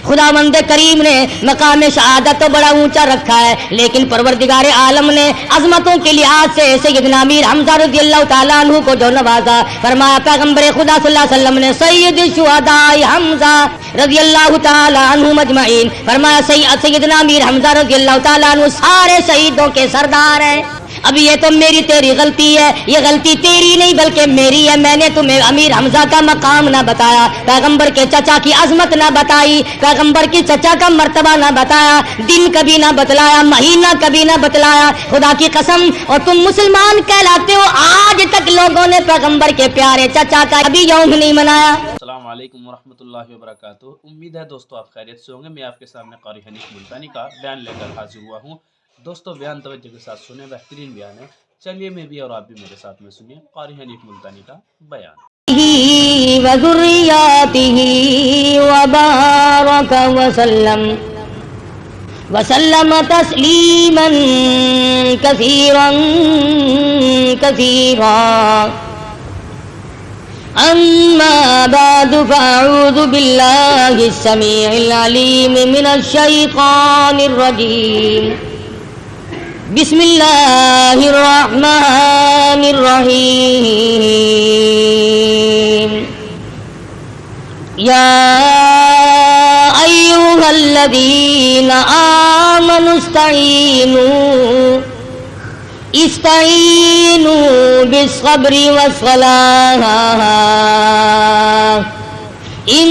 خداوند کریم نے مقام شہادت تو بڑا اونچا رکھا ہے، لیکن پروردگار عالم نے عظمتوں کے لحاظ سے سیدنا امیر حمزہ رضی اللہ تعالیٰ عنہ کو جو نوازا، فرمایا پیغمبر خدا صلی اللہ علیہ وسلم نے سید الشہداء حمزہ رضی اللہ تعالیٰ عنہ مجمعین، فرمایا سیدنا امیر حمزہ رضی اللہ تعالیٰ عنہ سارے شہیدوں کے سردار ہیں۔ اب یہ تو میری تیری غلطی ہے، یہ غلطی تیری نہیں بلکہ میری ہے، میں نے تمہیں امیر حمزہ کا مقام نہ بتایا، پیغمبر کے چچا کی عظمت نہ بتائی، پیغمبر کی چچا کا مرتبہ نہ بتایا، دن کبھی نہ بتلایا، مہینہ کبھی نہ بتلایا، خدا کی قسم، اور تم مسلمان کہلاتے ہو، آج تک لوگوں نے پیغمبر کے پیارے چچا کا کبھی یوم نہیں منایا۔ السلام علیکم ورحمۃ اللہ وبرکاتہ۔ امید ہے دوستو آپ خیریت سے ہوں گے۔ میں آپ کے سامنے قاری حنیف ملتانی کا بیان لے کر حاضر ہوا ہوں۔ دوستو بیان توجہ کے ساتھ سنیں، بہترین بیان ہے، چلیے میں بھی اور آپ بھی میرے ساتھ میں سنیے قاری حنیف ملتانی کا بیان۔ وذریاتہ وبارک وسلم تسلیما کثیرا کثیرا، اما بعد فاعوذ باللہ السمیع العلیم من الشیطان الرجیم، بسم اللہ الرحمن الرحیم، یا ایہا الذین آمنوا استعینوا بالصبر والصلاة ان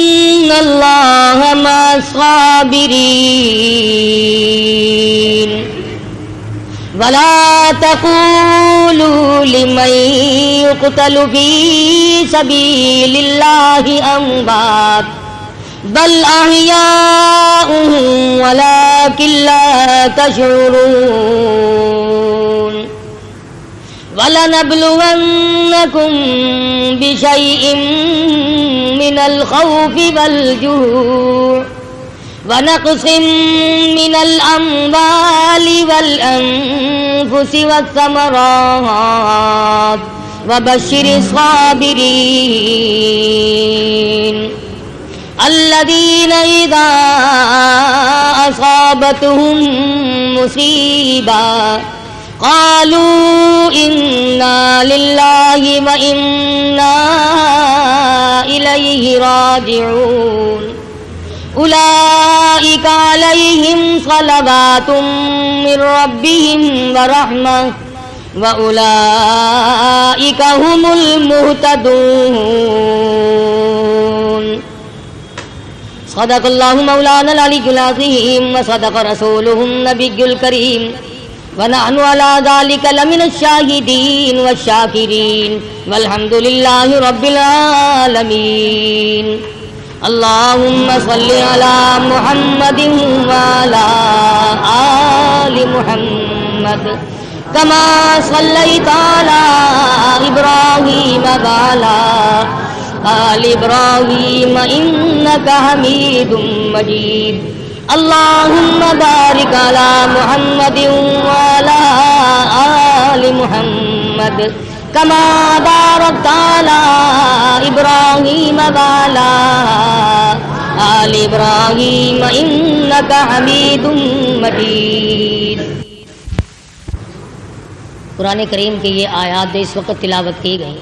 اللہ مع الصابرین، ولا تقولوا لمن يقتل في سبيل الله أموات بل أحياء ولكن لا تشعرون، ولنبلونكم بشيء من الخوف والجوع ونقص من الأموال والأنفس والثمرات وبشر الصابرين الذين إذا أصابتهم مصيبة قالوا إنا لله وإنا إليه راجعون، أولئك عليهم صلوات من ربهم ورحمة وأولئك هم المهتدون۔ صدق الله مولانا العلي العظيم وصدق رسوله النبي الكريم، ونحن على ذلك لمن الشاهدين والشاكرين، والحمد لله رب العالمين۔ اللهم صل على محمد وعلى آل محمد كما صليت على إبراهيم وعلى آل إبراهيم إنك حميد مجيد۔ اللهم بارك على محمد وعلى آل محمد كما باركت على إبراهيم وعلى آل إبراهيم إنك حميد مجيد۔ قرآن کریم کی یہ آیات اس وقت تلاوت کی گئی،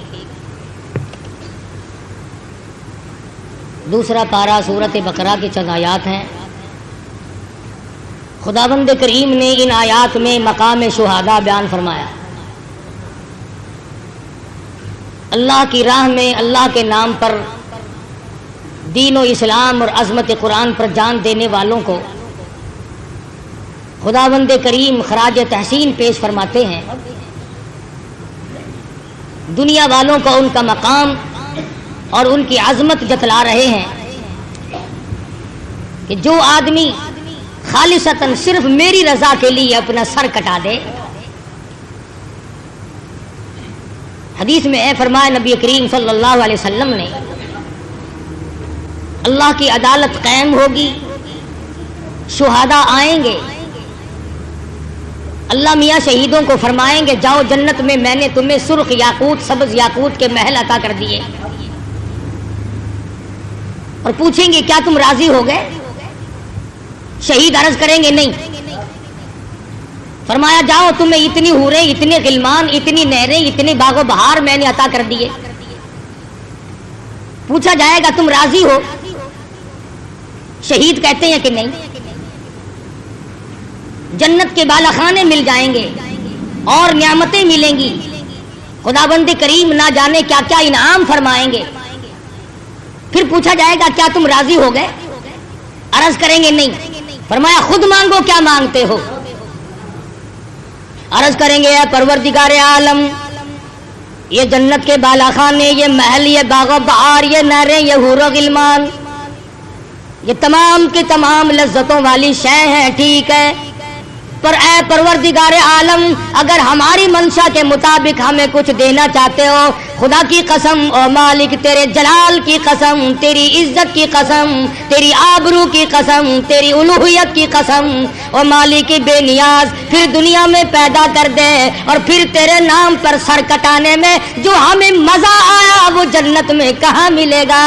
دوسرا پارہ سورۃ بقرہ کی چند آیات ہیں۔ خداوند کریم نے ان آیات میں مقام شہداء بیان فرمایا، اللہ کی راہ میں اللہ کے نام پر دین و اسلام اور عظمت قرآن پر جان دینے والوں کو خداوند کریم خراج تحسین پیش فرماتے ہیں، دنیا والوں کو ان کا مقام اور ان کی عظمت جتلا رہے ہیں کہ جو آدمی خالصتاً صرف میری رضا کے لیے اپنا سر کٹا دے، حدیث میں ہے فرمایا نبی کریم صلی اللہ علیہ وسلم نے، اللہ کی عدالت قائم ہوگی، شہداء آئیں گے، اللہ میاں شہیدوں کو فرمائیں گے جاؤ جنت میں میں نے تمہیں سرخ یاقوت سبز یاقوت کے محل عطا کر دیے، اور پوچھیں گے کیا تم راضی ہو گئے؟ शहीद अर्ज करेंगे नहीं। फरमाया जाओ, तुम्हें इतनी हूरें, इतने गिलमान, इतनी नहरें, इतने बागो बहार मैंने अता कर दिए। पूछा जाएगा तुम राजी हो? शहीद कहते हैं कि नहीं। जन्नत के बालाखाने मिल जाएंगे और नियामतें मिलेंगी, खुदाबंद करीम ना जाने क्या क्या इनाम फरमाएंगे। फिर पूछा जाएगा क्या तुम राजी हो गए? अर्ज करेंगे नहीं। फरमाया खुद मांगो, क्या मांगते हो? अर्ज करेंगे या परवरदिगार आलम, ये जन्नत के बालाखाने, ये महल, ये बागो बहार, ये नहरें, ये हूरो गिलमान, ये तमाम की तमाम लज्जतों वाली शय हैं, ठीक है, पर ऐ परवरदिगार आलम, अगर हमारी मंशा के मुताबिक हमें कुछ देना चाहते हो, खुदा की कसम और मालिक तेरे जलाल की कसम, तेरी इज्जत की कसम, तेरी आबरू की कसम, तेरी उलूहियत की कसम, और मालिक की बेनियाज फिर दुनिया में पैदा कर दे, और फिर तेरे नाम पर सर कटाने में जो हमें मजा आया वो जन्नत में कहाँ मिलेगा?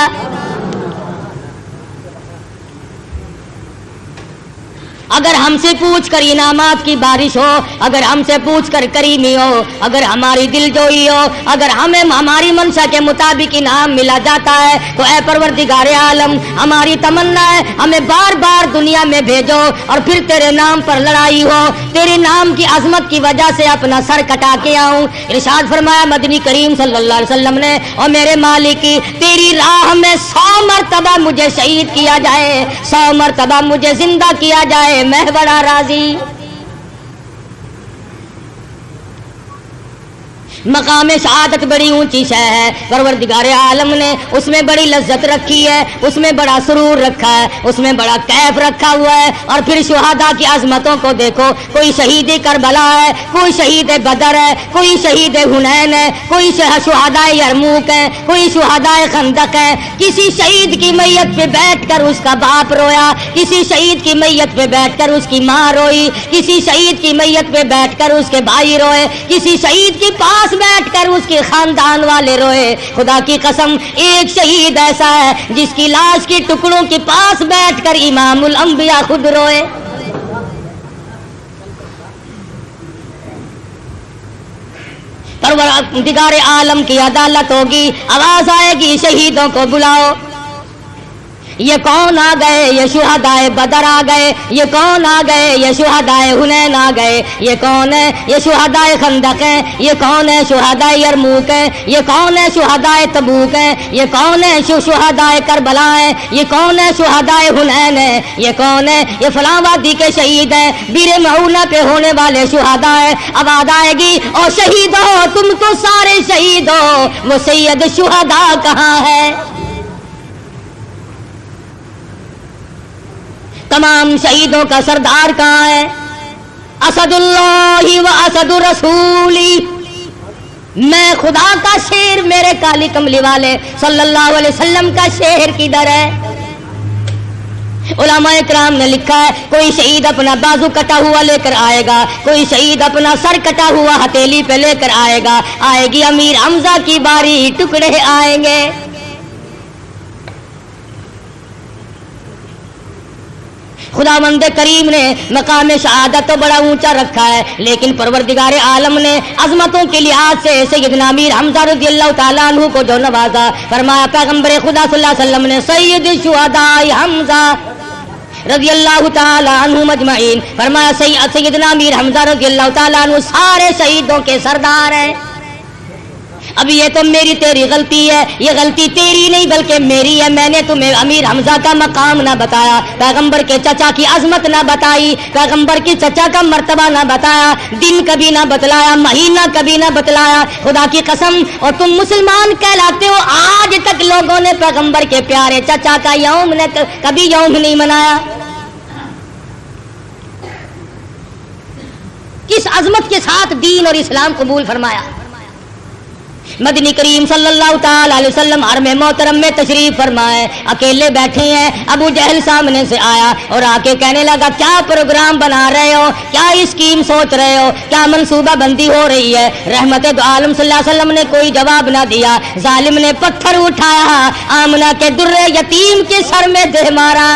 अगर हमसे पूछ कर इनामात की बारिश हो, अगर हमसे पूछ कर करीमी हो, अगर हमारी दिलजोई हो, अगर हमें हमारी मंशा के मुताबिक इनाम मिला जाता है, तो ऐ परवरदिगार आलम, हमारी तमन्ना है हमें बार बार दुनिया में भेजो और फिर तेरे नाम पर लड़ाई हो, तेरे नाम की अजमत की वजह से अपना सर कटा के आऊं। इरशाद फरमाया मदनी करीम सल्लल्लाहु अलैहि वसल्लम ने, और मेरे मालिक की तेरी राह में 100 मरतबा मुझे शहीद किया जाए, 100 मरतबा मुझे जिंदा किया जाए, मैं बड़ा राजी। मकाम शहादत बड़ी ऊंची शय है, परवरदिगार आलम ने उसमें बड़ी लज्जत रखी है, उसमें बड़ा सुरूर रखा है, उसमें बड़ा कैफ रखा हुआ है। और फिर शुहादा की अजमतों को देखो, कोई शहीद करबला है, कोई शहीद बदर है, कोई शहीद हुनैन है, कोई शुहादा यरमूक है, कोई शुहादा खंदक है। किसी शहीद की मैयत पे बैठकर उसका बाप रोया, किसी शहीद की मैयत पे बैठकर उसकी माँ रोई, किसी शहीद की मैयत पे बैठकर उसके भाई रोए, किसी शहीद के पास बैठकर उसके खानदान वाले रोए। खुदा की कसम, एक शहीद ऐसा है जिसकी लाश के टुकड़ों के पास बैठकर इमामुल अंबिया खुद रोए। परवरदिगार आलम की अदालत होगी, आवाज आएगी शहीदों को बुलाओ। ये कौन आ गए? ये शुहदाए बदर आ गए। ये कौन आ गए? ये शुहदाए हुनैन आ गए। ये कौन है? ये शुहदाए खंदक है। ये कौन है? शुहदाए यरमूक है। ये कौन है? शुहदाए तबूक है। ये कौन है? शुहदाए करबला है। ये कौन है? शुहदाए हुनैन है। ये कौन है? ये फलां वादी के शहीद हैं, बीरे मऊना पे होने वाले शुहदा है। आवाज आएगी, और शहीद हो तुम तो सारे शहीद हो, वो सैयद शुहदा कहाँ है? तमाम शहीदों का सरदार कहाँ है? असदुल्लाही व असदुर रसूली, मैं खुदा का शेर, मेरे काली कमली वाले सल्लल्लाहु अलैहि वसल्लम का शेर किधर है? उलमाए किराम ने लिखा है, कोई शहीद अपना बाजू कटा हुआ लेकर आएगा, कोई शहीद अपना सर कटा हुआ हथेली पे लेकर आएगा। आएगी अमीर हमजा की बारी, टुकड़े आएंगे। खुदावंद करीम ने मकाम शहादत तो बड़ा ऊंचा रखा है, लेकिन परवरदिगार आलम ने अजमतों के लिहाज से सैयदना अमीर हमजा रज़ियल्लाहु ताला अन्हु को जो नवाजा, फरमाया पैगंबर खुदा सल्लल्लाहु अलैहि वसल्लम ने सैयद शुहदा हमजा रज़ियल्लाहु ताला अन्हु मजमईन, फरमाया सैयदना अमीर हमजा रज़ियल्लाहु ताला अन्हु सारे शहीदों के सरदार हैं। अब ये तो मेरी तेरी गलती है, ये गलती तेरी नहीं बल्कि मेरी है। मैंने तुम्हें अमीर हमजा का मकाम ना बताया, पैगंबर के चचा की अजमत ना बताई, पैगंबर के चचा का मर्तबा ना बताया, दिन कभी ना बतलाया, महीना कभी ना बतलाया। खुदा की कसम, और तुम मुसलमान कहलाते हो, आज तक लोगों ने पैगंबर के प्यारे चचा का यौम ने कभी यौम नहीं मनाया। किस अजमत के साथ दीन और इस्लाम कबूल फरमाया। मदनी करीम सल्लल्लाहु ताला अलैहि वसल्लम हरम मोहतरम में तशरीफ फरमाए, अकेले बैठे हैं। अबू जहल सामने से आया और आके कहने लगा, क्या प्रोग्राम बना रहे हो, क्या स्कीम सोच रहे हो, क्या मंसूबा बंदी हो रही है? रहमत दो आलम सल्लल्लाहु अलैहि वसल्लम ने कोई जवाब ना दिया। जालिम ने पत्थर उठाया, आमना के दुर्रे यतीम के सर में दे मारा।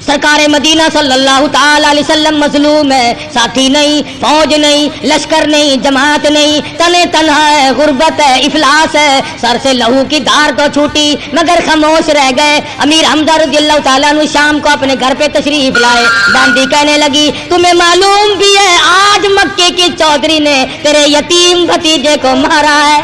सरकार मदीना सल्लल्लाहु ताला अलैहि वसल्लम मजलूम है, साथी नहीं, फौज नहीं, लश्कर नहीं, जमात नहीं, तने तन्हा है, गुर्बत है, इफलास है, सर से लहू की धार तो छूटी मगर खामोश रह गए। अमीर हमजा रज़ियल्लाहु ताला अन्हु शाम को अपने घर पे तशरीफ लाए। बांदी कहने लगी, तुम्हें मालूम भी है आज मक्के की चौधरी ने तेरे यतीम भतीजे को मारा है।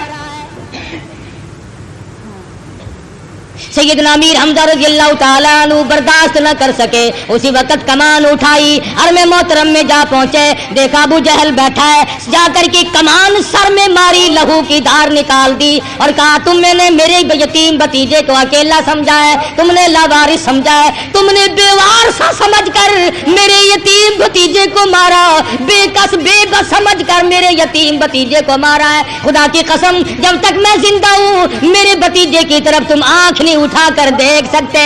सैयदना अमीर हमजा रज़ियल्लाहु ताला अन्हु बर्दाश्त न कर सके, उसी वक्त कमान उठाई, अरमे मोहतरम में जा पहुंचे, देखा अबू जहल बैठा है, जाकर के कमान सर में मारी, लहू की धार निकाल दी और कहा, तुमने मेरे यतीम भतीजे को अकेला समझा है, तुमने लावारिस समझा है, तुमने बेवार सा समझकर मेरे यतीम भतीजे को मारा, बेकस बेबस समझकर मेरे यतीम भतीजे को मारा है। खुदा की कसम, जब तक मैं जिंदा हूँ मेरे भतीजे की तरफ तुम आंख नहीं उठा कर देख सकते।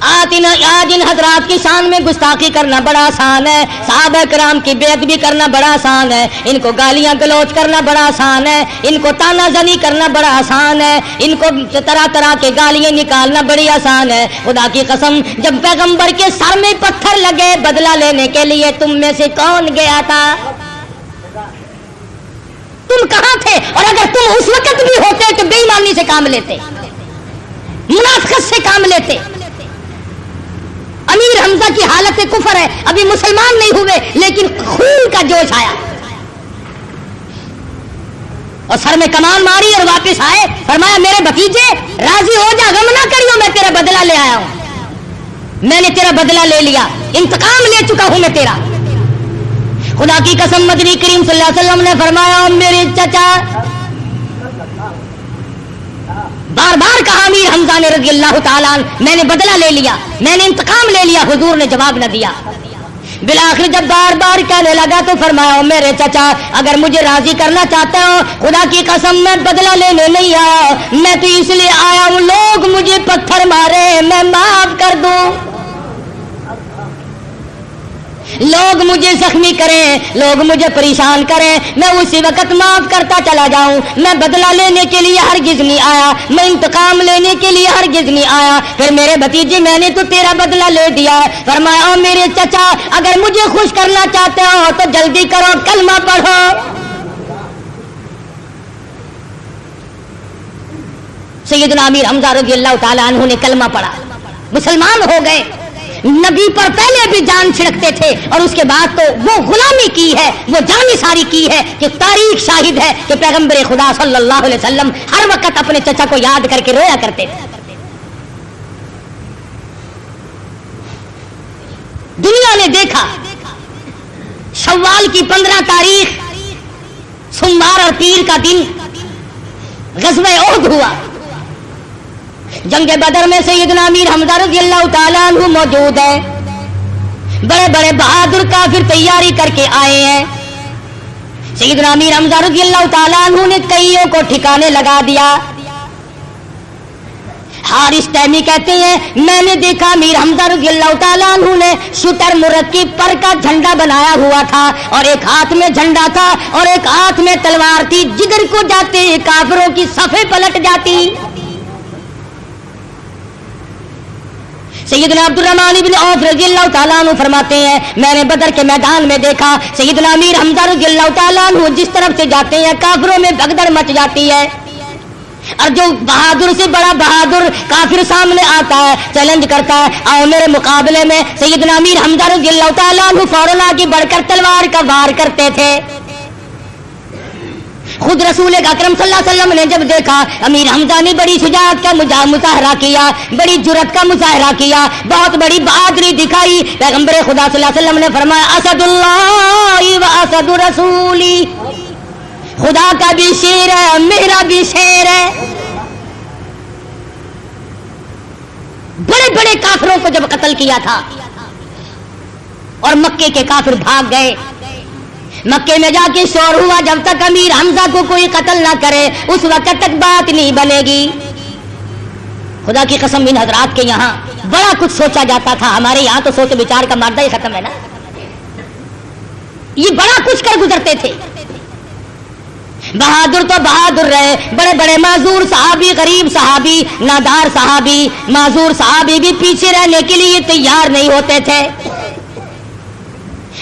आज इन हजरात की शान में गुस्ताखी करना बड़ा आसान है, सहाबा कराम की बेअदबी करना बड़ा आसान है, इनको गालियां गलौज करना बड़ा आसान है, इनको तानाजनी करना बड़ा आसान है, इनको तरह तरह के गालियां निकालना बड़ी आसान है। खुदा की कसम, जब पैगंबर के सर में पत्थर लगे बदला लेने के लिए, तुम में से कौन गया था? तुम कहां थे? और अगर तुम उस वक्त भी होते तो बेईमानी से काम लेते, मुनाफिकत से काम लेते। अमीर हमजा की हालत कुफर है, अभी मुसलमान नहीं हुए लेकिन खून का जोश आया और सर में कमान मारी और वापस आए। फरमाया, मेरे भतीजे राजी हो जा, गम ना करियो, मैं तेरा बदला ले आया हूं, मैंने तेरा बदला ले लिया, इंतकाम ले चुका हूं मैं तेरा। खुदा की कसम, मदनी करीम सल्लल्लाहु अलैहि वसल्लम ने फरमाया, मेरे चचा, बार बार कहा अमीर हमजा ने रज़ियल्लाहु ताला अन्हु, मैंने बदला ले लिया, मैंने इंतकाम ले लिया। हुजूर ने जवाब न दिया। बिलाखिर जब बार बार कहने लगा तो फरमाया, मेरे चचा, अगर मुझे राजी करना चाहते हो, खुदा की कसम मैं बदला लेने नहीं आया, मैं तो इसलिए आया हूं लोग मुझे पत्थर मारे मैं माफ कर दूं, लोग मुझे जख्मी करें, लोग मुझे परेशान करें, मैं उसी वक्त माफ करता चला जाऊं। मैं बदला लेने के लिए हरगिज नहीं आया, मैं इंतकाम लेने के लिए हरगिज नहीं आया। फिर मेरे भतीजे, मैंने तो तेरा बदला ले दिया है। फरमाया, मेरे चचा, अगर मुझे खुश करना चाहते हो तो जल्दी करो, कलमा पढ़ो। सैयदना अमीर हमजा रज़ियल्लाहु ताला अन्हु ने कलमा पढ़ा, मुसलमान हो गए। नबी पर पहले भी जान छिड़कते थे और उसके बाद तो वो गुलामी की है, वो जान सारी की है कि तारीख शाहिद है कि पैगंबर खुदा सल्लल्लाहु अलैहि वसल्लम हर वक्त अपने चचा को याद करके रोया करते थे। दुनिया ने देखा, शव्वाल की 15 तारीख सोमवार और पीर का दिन ग़ज़वे उहद हुआ। जंगे बदर में सैयदना अमीर हमजा रज़ियल्लाहु ताला अन्हु मौजूद है। बड़े बड़े बहादुर काफिर तैयारी करके आए हैं। सैयदना अमीर हमजा रज़ियल्लाहु ताला अन्हु ने कईयों को ठिकाने लगा दिया। हारिस तैमी कहते हैं, मैंने देखा अमीर हमजा रज़ियल्लाहु ताला अन्हु ने शूटर मुरक्की पर का झंडा बनाया हुआ था और एक हाथ में झंडा था और एक हाथ में तलवार थी। जिधर को जाते काफिरों की सफ़े पलट जाती। सैयदना अब्दुर्रहमान इब्न औफ रज़ियल्लाहु ताला अन्हु फरमाते हैं, मैंने बदर के मैदान में देखा सैयदना अमीर हमजा रज़ियल्लाहु ताला अन्हु जिस तरफ से जाते हैं काफिरों में भगदड़ मच जाती है और जो बहादुर से बड़ा बहादुर काफिर सामने आता है, चैलेंज करता है, आओ मेरे मुकाबले में। सैयदना अमीर हमजा रज़ियल्लाहु ताला अन्हु फौरन आगे बढ़कर तलवार का वार करते थे। खुद रसूल अकरम सल्लल्लाहु अलैहि वसल्लम ने जब देखा अमीर हमजा ने बड़ी शुजाअत का मुजाहरा किया, बड़ी जुर्रत का मुजाहरा किया, बहुत बड़ी बहादुरी दिखाई, पैगंबर खुदा सल्लल्लाहु अलैहि वसल्लम ने फरमाया, असदुल्लाह व असदु रसूली, खुदा का भी शेर है मेरा भी शेर है। बड़े बड़े काफिरों को जब कत्ल किया था और मक्के के काफिर भाग गए, मक्के में जाके शोर हुआ, जब तक अमीर हमजा को कोई कत्ल ना करे उस वक्त तक बात नहीं बनेगी। खुदा की कसम, इन हजरात के यहाँ बड़ा कुछ सोचा जाता था, हमारे यहाँ तो सोच विचार का मादा ही खत्म है ना। ये बड़ा कुछ कर गुजरते थे। बहादुर तो बहादुर रहे, बड़े बड़े माजूर सहाबी, गरीब सहाबी, नादार सहाबी, माजूर सहाबी भी पीछे रहने के लिए तैयार नहीं होते थे।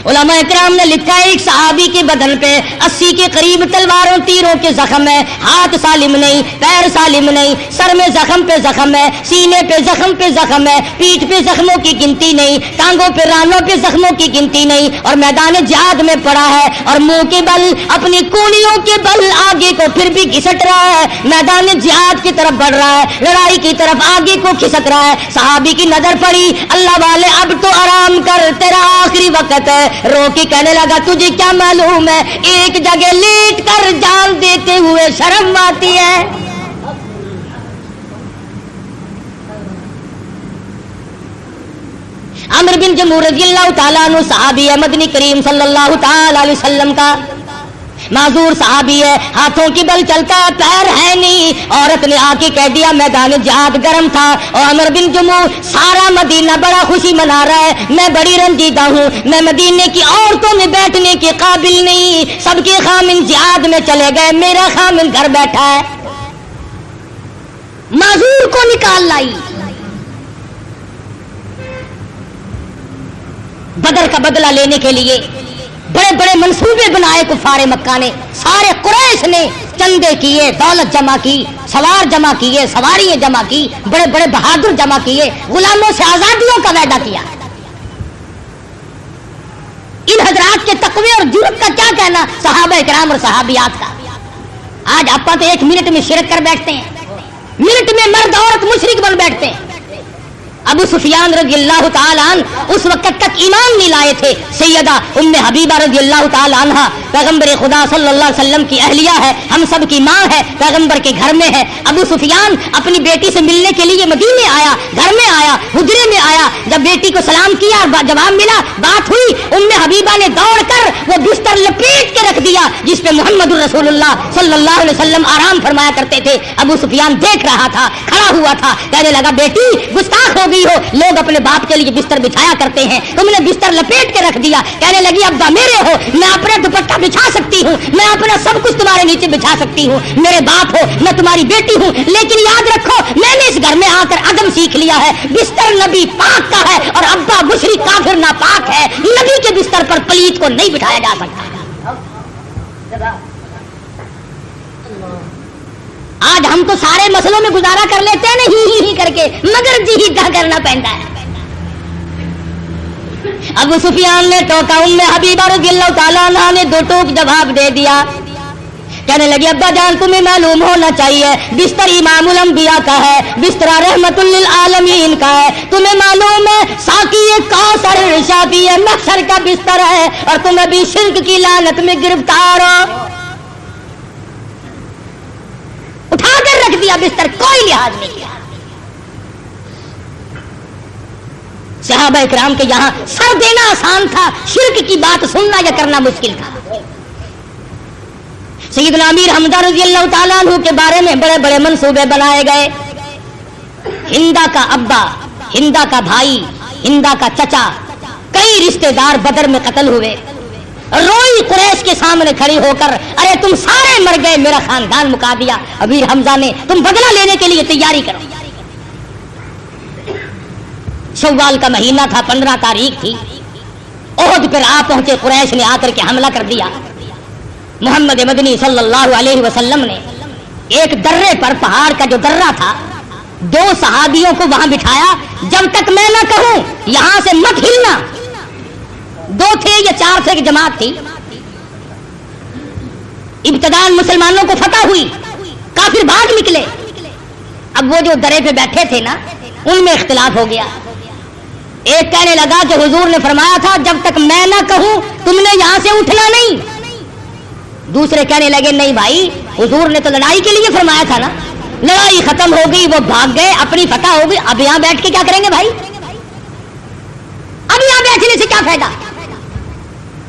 उलमा इकराम ने लिखा है एक सहाबी के बदन पे 80 के करीब तलवारों तीरों के जख्म है, हाथ सालिम नहीं, पैर सालिम नहीं, सर में जख्म पे जख्म है, सीने पे जख्म पे जख्म है, पीठ पे जख्मों की गिनती नहीं, टांगों पे रानों पे जख्मों की गिनती नहीं, और मैदान जिहाद में पड़ा है और मुंह के बल, अपनी कूलियों के बल आगे को फिर भी घिसट रहा है, मैदान जिहाद की तरफ बढ़ रहा है, लड़ाई की तरफ आगे को खिसक रहा है। सहाबी की नजर पड़ी, अल्लाह वाले अब तो आराम कर, तेरा आखिरी वक्त है। रो के कहने लगा तुझे क्या मालूम है, एक जगह लेट कर जान देते हुए शर्म आती है। अमर बिन जमूह रज़ियल्लाहु ताला अन्हु सहाबी है, मदनी करीम सल्लल्लाहु ताला अलैहि वसल्लम का माजूर सहाबी है, हाथों की बल चलता है, पैर है नहीं। औरत ने आके कह दिया मैदान जिहाद गर्म था और अमर बिन जमूह सारा मदीना बड़ा खुशी मना रहा है, मैं बड़ी रंजीदा हूँ, मैं मदीने की औरतों में बैठने के काबिल नहीं, सबके खामिन जिहाद में चले गए, मेरा खामिन घर बैठा है। माजूर को निकाल लाई, बदर का बदला लेने के लिए बड़े बड़े मंसूबे बनाए कुफारे मक्का ने, सारे कुरैश ने चंदे किए, दौलत जमा की, सवार जमा किए, सवारियां जमा की, बड़े बड़े बहादुर जमा किए, गुलामों से आजादियों का वादा किया। इन हजरात के तकवे और जुर्रत का क्या कहना, सहाबा किराम और सहाबियात का। आज आप तो 1 मिनट में शिरक कर बैठते हैं, मिनट में मर्द औरत मुशरिक बन बैठते हैं। अबू सुफियान रज़ियल्लाहु ताला अन्हु उस वक्त तक ईमान नहीं लाए थे। सैयदा उम्मे हबीबा रज़ियल्लाहु ताला अन्हा पैगंबर खुदा सल्लल्लाहु अलैहि वसल्लम की अहलिया है, हम सब की माँ है, पैगंबर के घर में है। अबू सुफियान अपनी बेटी से मिलने के लिए मदीने आया, घर में आया, हुजरे में आया। जब बेटी को सलाम किया, जवाब मिला, बात हुई, उम्मे हबीबा ने दौड़कर वो बिस्तर लपेट के रख दिया जिस पे मोहम्मद रसूलुल्लाह सल्लल्लाहु अलैहि वसल्लम आराम फरमाया करते थे। अबू सुफियान देख रहा था, खड़ा हुआ था, कहने लगा बेटी गुस्ताख हो गई हो, लोग अपने बाप के लिए बिस्तर बिछाया करते हैं, तुमने बिस्तर लपेट के रख दिया। कहने लगी अब्बा मेरे हो, मैं अपना दुपट्टा बिछा सकती हूँ, मैं अपना सब कुछ तुम्हारे नीचे बिछा सकती हूँ, मेरे बाप हो, मैं तुम्हारी बेटी हूँ, लेकिन याद रखो मैंने इस घर में आकर अदम सीख लिया है, बिस्तर नबी पाक का है और अब्बा मुशरिक काफिर नापाक है, नबी के बिस्तर पर पलीत को नहीं बिठाया जा सकता। आज हम तो सारे मसलों में गुजारा कर लेते हैं ना ही करके, मगर जी क्या करना पैंदा है। अबू सुफियान ने टोका, उम्मे हबीबा रज़ियल्लाहु ताला अन्हा ने 2 टोक जवाब दे दिया। कहने लगी अब्बा जान तुम्हें मालूम होना चाहिए बिस्तर इमामुल अंबिया का है, बिस्तरा रहमतुल लिल आलमीन का है, तुम्हें मालूम है साकी कौसर शाफी महशर का बिस्तर है और तुम अभी शिर्क की लानत में गिरफ्तार हो। उठाकर रख दिया बिस्तर, कोई लिहाज नहीं किया। सहाबा इकराम के यहां सर देना आसान था, शिर्क की बात सुनना या करना मुश्किल था। सैयदना अमीर हमजा रज़ियल्लाहु ताला अन्हु के बारे में बड़े बड़े मंसूबे बनाए गए। हिंदा का अब्बा, हिंदा का भाई, हिंदा का चचा, कई रिश्तेदार बदर में कत्ल हुए। रोई कुरैश के सामने खड़ी होकर, अरे तुम सारे मर गए, मेरा खानदान मुका दिया। अमीर हमजा ने, तुम बदला लेने के लिए तैयारी करो। शव्वाल का महीना था, 15 तारीख थी। ओहद पर आ पहुंचे कुरैश ने, आकर के हमला कर दिया। मोहम्मद मदनी सल्लल्लाहु अलैहि वसल्लम ने एक दर्रे पर, पहाड़ का जो दर्रा था, 2 सहाबियों को वहां बिठाया, जब तक मैं ना कहूं यहां से मत हिलना। 2 थे या 4 थे की जमात थी। इब्तिदान मुसलमानों को फतह हुई, काफिर भाग निकले। अब वो जो दरे पे बैठे थे ना, उनमें इख्तिलाफ हो गया। एक कहने लगा कि हुजूर ने फरमाया था जब तक मैं ना कहूं तुमने यहां से उठना नहीं। दूसरे कहने लगे नहीं भाई, हुजूर ने तो लड़ाई के लिए फरमाया था ना, लड़ाई खत्म हो गई, वो भाग गए, अपनी फतह हो गई, अब यहां बैठ के क्या करेंगे भाई, अब यहां बैठने से क्या फायदा।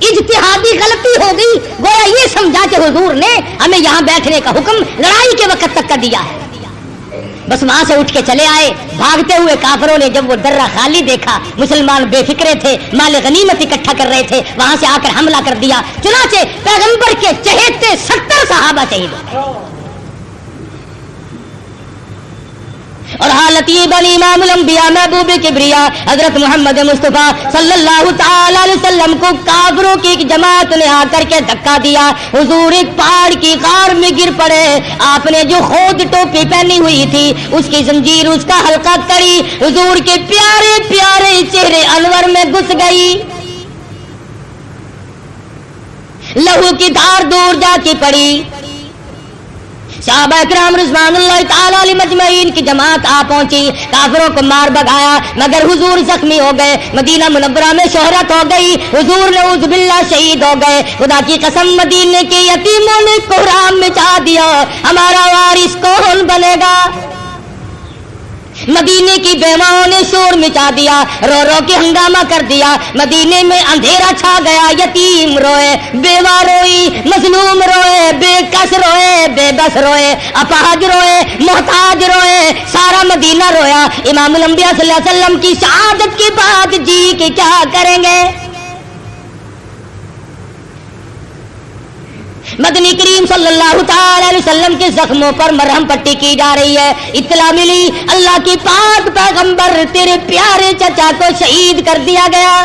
इज्तिहादी गलती हो गई, गोया ये समझा कि हुजूर ने हमें यहां बैठने का हुक्म लड़ाई के वक्त तक का दिया है। बस वहां से उठ के चले आए। भागते हुए काफिरों ने जब वो दर्रा खाली देखा, मुसलमान बेफिक्रे थे, माल गनीमत इकट्ठा कर रहे थे, वहां से आकर हमला कर दिया। चुनाचे पैगंबर के चहेते 70 सहाबा शहीद हो गए। और हालत ये बनी इमामुल अंबिया महबूब किबरिया हजरत मोहम्मद मुस्तफा सल्लल्लाहु ताला अलैहि वसल्लम को काफिरों की एक जमात ने आकर के धक्का दिया। हुजूर एक पहाड़ की गार में गिर पड़े। आपने जो खोद टोपी पहनी हुई थी उसकी जंजीर, उसका हल्का कड़ी हुजूर के प्यारे प्यारे चेहरे अनवर में घुस गई। लहू की धार दूर जाके पड़ी। सहाबा किराम रिज़वानुल्लाह ताला अलैहिम मजमईन की जमात आ पहुंची, काफिरों को मार भगाया, मगर हुजूर जख्मी हो गए। मदीना मुनव्वरा में शोहरत हो गई, हुजूर नऊज़ बिल्लाह शहीद हो गए। खुदा की कसम मदीने के यतीमों ने कोहराम मचा दिया, हमारा वारिस कौन बनेगा। मदीने की बेवाओं ने शोर मचा दिया, रो रो के हंगामा कर दिया। मदीने में अंधेरा छा गया, यतीम रोए, बेवा रोई, मजलूम रोए, बेकस रोए, बेबस रोए, अपाहज रोए, मोहताज रोए, सारा मदीना रोया। इमामुल अंबिया सल्लल्लाहु अलैहि वसल्लम की शहादत के बाद जी के क्या करेंगे। मदनी करीम सल्लल्लाहु ताला अलैहि वसल्लम के जख्मों पर मरहम पट्टी की जा रही है। इत्तला मिली अल्लाह की पाक पैगंबर तेरे प्यारे चचा को शहीद कर दिया गया।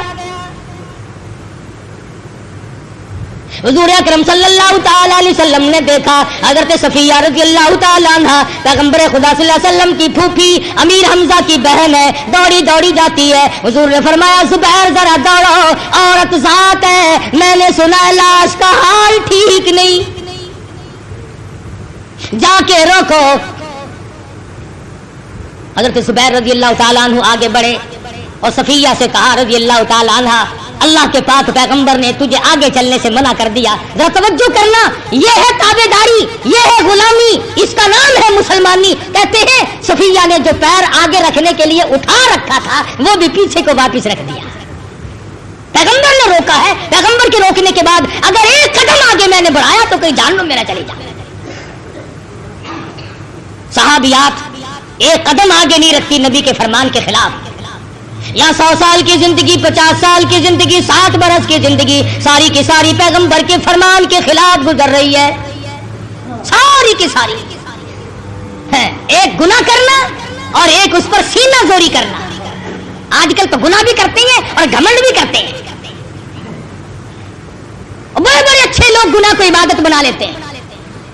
हुजूर अकरम सल्लल्लाहु ताला अलैहि वसल्लम ने देखा हजरत सफिया रज़ियल्लाहु ताला अन्हा पैगंबर खुदा सल्लल्लाहु अलैहि वसल्लम की फूफी अमीर हमजा की बहन है, दौड़ी दौड़ी जाती है। हुजूर ने फरमाया जुबैर जरा दौड़ो, औरत जात है, मैंने सुना लाश का हाल ठीक नहीं, जाके रोको। हजरत जुबैर रज़ियल्लाहु ताला अन्हु आगे बढ़े और सफिया से कहा रज़ियल्लाहु ताला अन्हा, अल्लाह के पाक पैगंबर ने तुझे आगे चलने से मना कर दिया। जरा तवज्जो करना, ये है ताबेदारी, ये है गुलामी, इसका नाम है मुसलमानी। कहते हैं सफिया ने जो पैर आगे रखने के लिए उठा रखा था वो भी पीछे को वापस रख दिया। पैगंबर ने रोका है, पैगंबर के रोकने के बाद अगर एक कदम आगे मैंने बढ़ाया तो कोई जहन्नुम में न चली जाए। सहाबियात एक कदम आगे नहीं रखती नबी के फरमान के खिलाफ। यहाँ 100 साल की जिंदगी, 50 साल की जिंदगी, 60 बरस की जिंदगी सारी की सारी पैगंबर के फरमान के खिलाफ गुजर रही है, सारी की सारी है। एक गुनाह करना और एक उस पर सीना जोरी करना। आजकल तो गुनाह भी करते हैं और घमंड भी करते हैं। बड़े बड़े अच्छे लोग गुनाह को इबादत बना लेते हैं।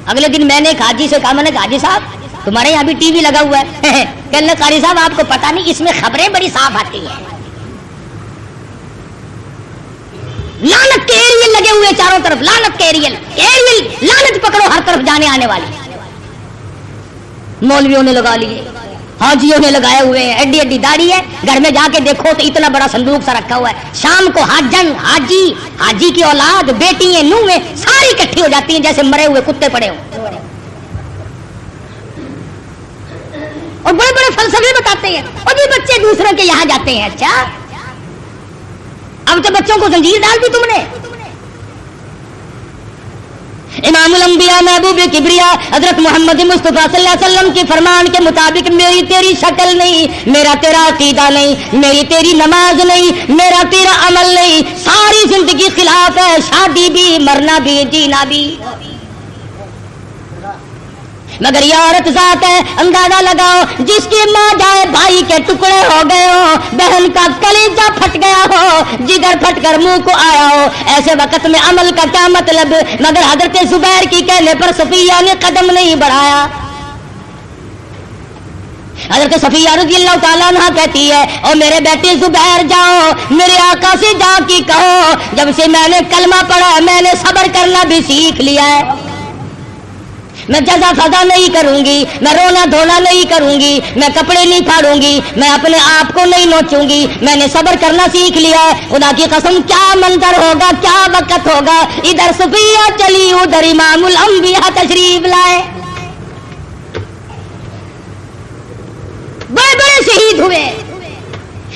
अगले दिन मैंने एक हाजी से कहा, मैंने कहा हाजी साहब तुम्हारे यहाँ भी टीवी लगा हुआ है। कहने कारी साहब आपको पता नहीं इसमें खबरें बड़ी साफ आती हैं। लानत के एरियल लगे हुए चारों तरफ, लानत के एरियल, लानत पकड़ो हर तरफ जाने आने वाली। मौलवियों ने लगा लिए, हाजियों ने लगाए हुए हैं, एड्डी एड्डी दाढ़ी है। घर में जाके देखो तो इतना बड़ा संदूक सा रखा हुआ है। शाम को हाजन, हाजी की औलाद, बेटियां, नूहें सारी इकट्ठी हो जाती हैं जैसे मरे हुए कुत्ते पड़े हो, और बड़े बड़े फलसफे बताते हैं। और भी बच्चे दूसरों के यहाँ जाते हैं। अच्छा अब तो बच्चों को जंजीर डाल दी तुमने। इमामुल अंबिया महबूब किबरिया हजरत मोहम्मद मुस्तफा सल्लल्लाहु अलैहि वसल्लम के फरमान के मुताबिक मेरी तेरी शक्ल नहीं, मेरा तेरा अकीदा नहीं, मेरी तेरी नमाज नहीं, मेरा तेरा अमल नहीं, सारी जिंदगी खिलाफ है। शादी भी, मरना भी, जीना भी। मगर ये औरत जात है, अंदाजा लगाओ, जिसकी माँ जाए भाई के टुकड़े हो गए हो, बहन का कलेजा फट गया हो, जिगर फट कर मुंह को आया हो, ऐसे वक्त में अमल का क्या मतलब। मगर हजरत जुबैर की कहने पर सफिया ने कदम नहीं बढ़ाया। हजरत सफिया रज़ियल्लाहु ताला अन्हा कहती है, और मेरे बेटे जुबैर जाओ, मेरे आका से जाके कहो जब से मैंने कलमा पढ़ा मैंने सब्र करना भी सीख लिया है। मैं जजा फजा नहीं करूंगी, मैं रोना धोना नहीं करूंगी, मैं कपड़े नहीं फाड़ूंगी, मैं अपने आप को नहीं नोचूंगी, मैंने सब्र करना सीख लिया है। खुदा की कसम क्या मंजर होगा, क्या वक्त होगा। इधर सफिया चली, उधर इमामुल अंबिया तशरीफ लाए। बड़े बड़े शहीद हुए,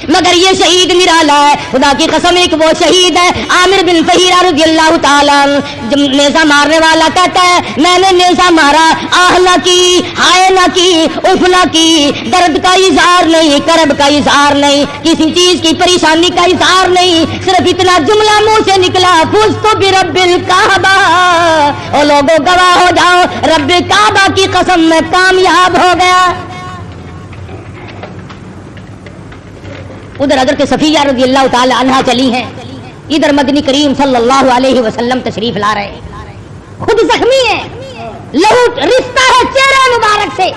مگر یہ شہید نرالا ہے، خدا کی قسم ایک وہ شہید ہے عامر بن فہیرہ رضی اللہ تعالیٰ عنہ، جب نیزہ مارنے والا کہتا ہے میں نے نیزہ مارا، آہ نہ کی، ہائے نہ کی، اف نہ کی، درد کا اظہار نہیں، کرب کا اظہار نہیں، کسی چیز کی پریشانی کا اظہار نہیں، صرف اتنا جملہ منہ سے نکلا فزت برب الکعبہ، اور لوگوں گواہ ہو جاؤ رب کعبہ کی قسم میں کامیاب ہو گیا۔ ادھر حضرت صفیہ رضی اللہ تعالی عنہا چلی ہیں، ادھر مدنی کریم صلی اللہ علیہ وسلم تشریف لا رہے ہیں، خود زخمی ہیں، لہو رشتہ ہے چہرے مبارک سے۔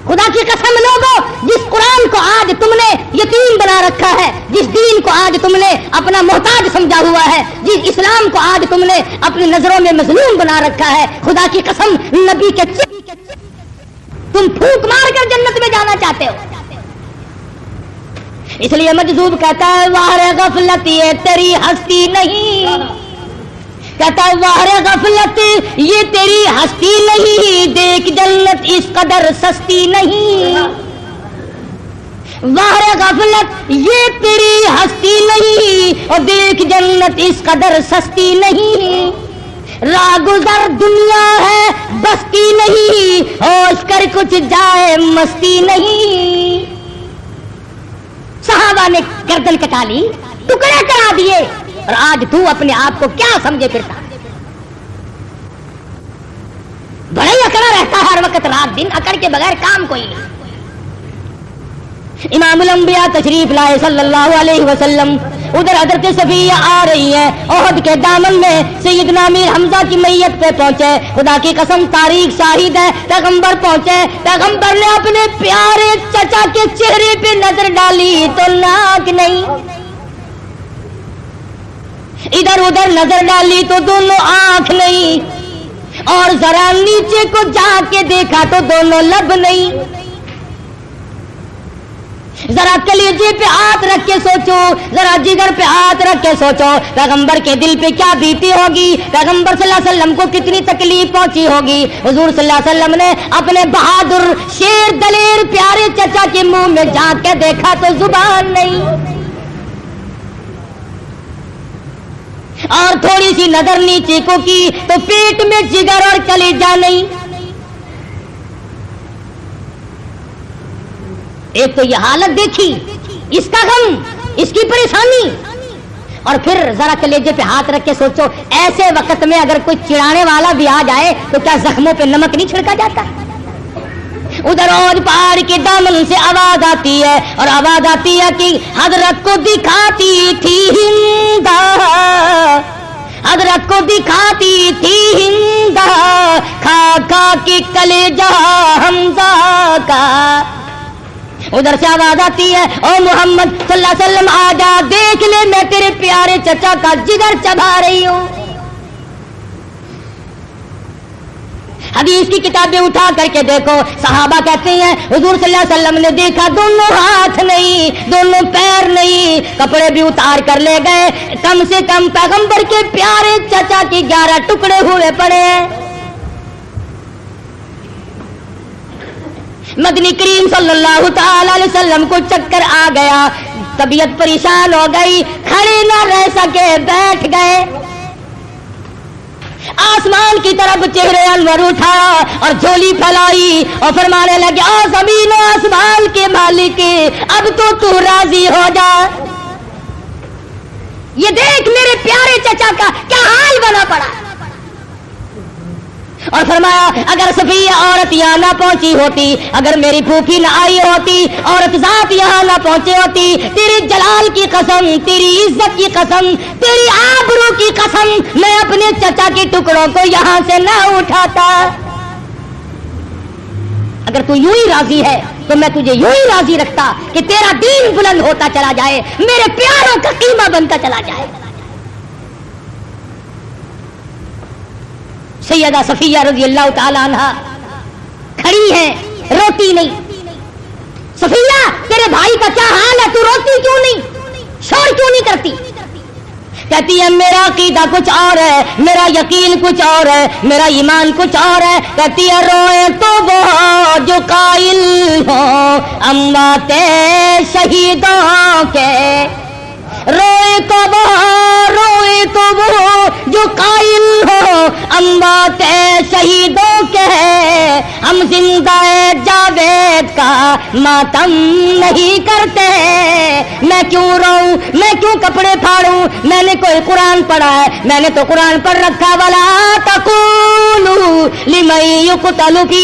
خدا کی قسم لوگوں، جس قرآن کو آج تم نے یتیم بنا رکھا ہے، جس دین کو آج تم نے اپنا محتاج سمجھا ہوا ہے، جس اسلام کو آج تم نے اپنی نظروں میں مظلوم بنا رکھا ہے، خدا کی قسم نبی کے تم پھونک مار کر جنت میں جانا چاہتے ہو۔ اس لیے مجذوب کہتا ہے واہ غفلت یہ تیری ہستی نہیں، کہتا ہے واہ غفلت یہ تیری ہستی نہیں، دیکھ جنت اس قدر سستی نہیں، واہ غفلت یہ تیری ہستی نہیں، اور دیکھ جنت اس قدر سستی نہیں، راہ گزر دنیا ہے بستی نہیں، ہوش کر کچھ جائے مستی نہیں۔ صحابہ نے گردن کٹا لی، ٹکڑے کرا دیے، اور آج تو اپنے آپ کو کیا سمجھے پھرتا؟ بڑا ہی اکڑا رہتا ہے ہر وقت رات دن، اکڑ کے بغیر کام کوئی نہیں۔ امام الانبیاء تشریف لائے صلی اللہ علیہ وسلم، ادھر حضرت صفیہ آ رہی ہیں، احد کے دامن میں سیدنا امیر حمزہ کی میت پہ پہنچے، خدا کی قسم تاریخ شاہد ہے، پیغمبر پہنچے، پیغمبر نے اپنے پیارے چچا کے چہرے پہ نظر ڈالی تو ناک نہیں، ادھر ادھر نظر ڈالی تو دونوں آنکھ نہیں، اور ذرا نیچے کو جا کے دیکھا تو دونوں لب نہیں۔ ذرا کلیجے پہ ہاتھ رکھ کے سوچو، ذرا جگر پہ ہاتھ رکھ کے سوچو، پیغمبر کے دل پہ کیا بیتی ہوگی، پیغمبر صلی اللہ علیہ وسلم کو کتنی تکلیف پہنچی ہوگی۔ حضور صلی اللہ علیہ وسلم نے اپنے بہادر شیر دلیر پیارے چچا کے منہ میں جھانک کے دیکھا تو زبان نہیں، اور تھوڑی سی نظر نیچے کو کی تو پیٹ میں جگر اور کلیجہ نہیں۔ ایک تو یہ حالت دیکھی، اس کا غم، اس کی پریشانی، اور پھر ذرا کلیجے پہ ہاتھ رکھ کے سوچو ایسے وقت میں اگر کوئی چڑھانے والا بھی آ جائے تو کیا زخموں پہ نمک نہیں چھڑکا جاتا؟ ادھر اور پہاڑ کے دامن سے آواز آتی ہے، اور آواز آتی ہے کہ حضرت کو دکھاتی تھی ہندا، حضرت کو دکھاتی تھی ہندا، کھا کھا کے کلیجہ حمزہ کا۔ ادھر سے آواز آتی ہے او محمد صلی اللہ علیہ وسلم آ جا، دیکھ لے میں تیرے پیارے چچا کا جگر چبا رہی ہوں۔ حدیث کی کتابیں اٹھا کر کے دیکھو، صحابہ کہتے ہیں حضور صلی اللہ علیہ وسلم نے دیکھا دونوں ہاتھ نہیں، دونوں پیر نہیں، کپڑے بھی اتار کر لے گئے، کم سے کم پیغمبر کے پیارے چچا کے 11 ٹکڑے ہوئے پڑے ہیں۔ مدنی کریم صلی اللہ تعالی علیہ وسلم کو چکر آ گیا، طبیعت پریشان ہو گئی، کھڑے نہ رہ سکے، بیٹھ گئے، آسمان کی طرف چہرے انور اٹھایا اور جھولی پھیلائی اور فرمانے لگے او زمین و آسمان کے مالک، اب تو راضی ہو جا، یہ دیکھ میرے پیارے چچا کا کیا حال بنا پڑا۔ اور فرمایا اگر صفیہ عورت یہاں نہ پہنچی ہوتی، اگر میری پھوپھی نہ آئی ہوتی، عورت ذات یہاں نہ پہنچی ہوتی، تیری جلال کی قسم، تیری عزت کی قسم، تیری آبرو کی قسم، میں اپنے چچا کے ٹکڑوں کو یہاں سے نہ اٹھاتا۔ اگر تو یوں ہی راضی ہے تو میں تجھے یوں ہی راضی رکھتا کہ تیرا دین بلند ہوتا چلا جائے، میرے پیاروں کا قیمہ بنتا چلا جائے۔ سیدہ صفیہ رضی اللہ تعالی عنہا کھڑی ہیں، روتی نہیں۔ صفیہ تیرے بھائی کا کیا حال ہے، تو روتی کیوں نہیں، شور کیوں نہیں کرتی؟ کہتی ہے میرا عقیدہ کچھ اور ہے، میرا یقین کچھ اور ہے، میرا ایمان کچھ اور ہے۔ کہتی ہے روئے تو وہ جو قائل ہو अम्बाते शहीदों के, रोए तो वो जो कायल हो अम्बाते शहीदों के, हम जिंदाए जावेद का मातम नहीं करते। मैं क्यों रोऊं, मैं क्यों कपड़े फाड़ूं, मैंने कोई कुरान पढ़ा है, मैंने तो कुरान पढ़ रखा। वाला तकूलू लिमन युक़तलु फी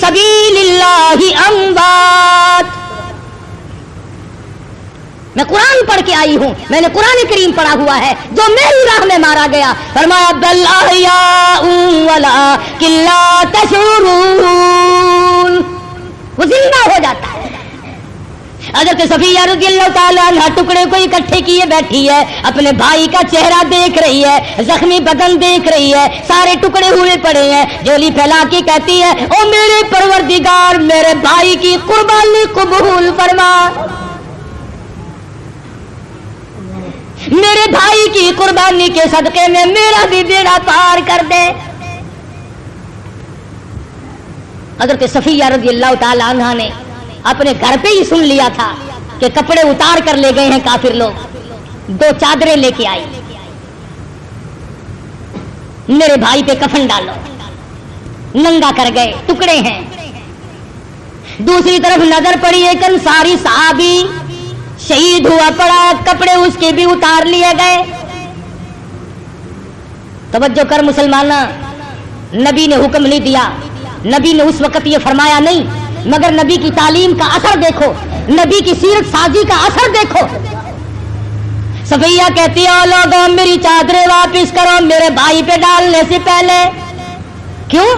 सबीलिल्लाहि अम्वात, मैं कुरान पढ़ के आई हूं, मैंने कुरान करीम पढ़ा हुआ है, जो मेरी राह में मारा गया। फरमाया बल अहयाउ वला किल्ला तशउरून, वो जिंदा हो जाता है। हज़रत सफिया रज़ियल्लाहु ताला अन्हा टुकड़े को इकट्ठे किए बैठी है, अपने भाई का चेहरा देख रही है, जख्मी बदन देख रही है, सारे टुकड़े हुए पड़े हैं। झोली फैला के कहती है, ओ मेरे परवरदिगार, मेरे भाई की कुर्बानी कबूल फरमा, मेरे भाई की कुर्बानी के सदके में मेरा भी बेड़ा पार कर दे। हज़रत सफिया रज़ियल्लाहु ताला अन्हा ने अपने घर पे ही सुन लिया था कि कपड़े उतार कर ले गए हैं काफिर लोग, दो चादरें लेके आई, मेरे भाई पे कफन डालो, नंगा कर गए, टुकड़े हैं। दूसरी तरफ नजर पड़ी एक अंसारी सहाबी शहीद हुआ पड़ा, कपड़े उसके भी उतार लिए गए। तवज्जो कर मुसलमाना, नबी ने हुक्म नहीं दिया, नबी ने उस वक्त ये फरमाया नहीं, मगर नबी की तालीम का असर देखो, नबी की सीरत साजी का असर देखो। सफिया कहती है, लोगों मेरी चादरें वापिस करो मेरे भाई पे डालने से पहले। क्यों?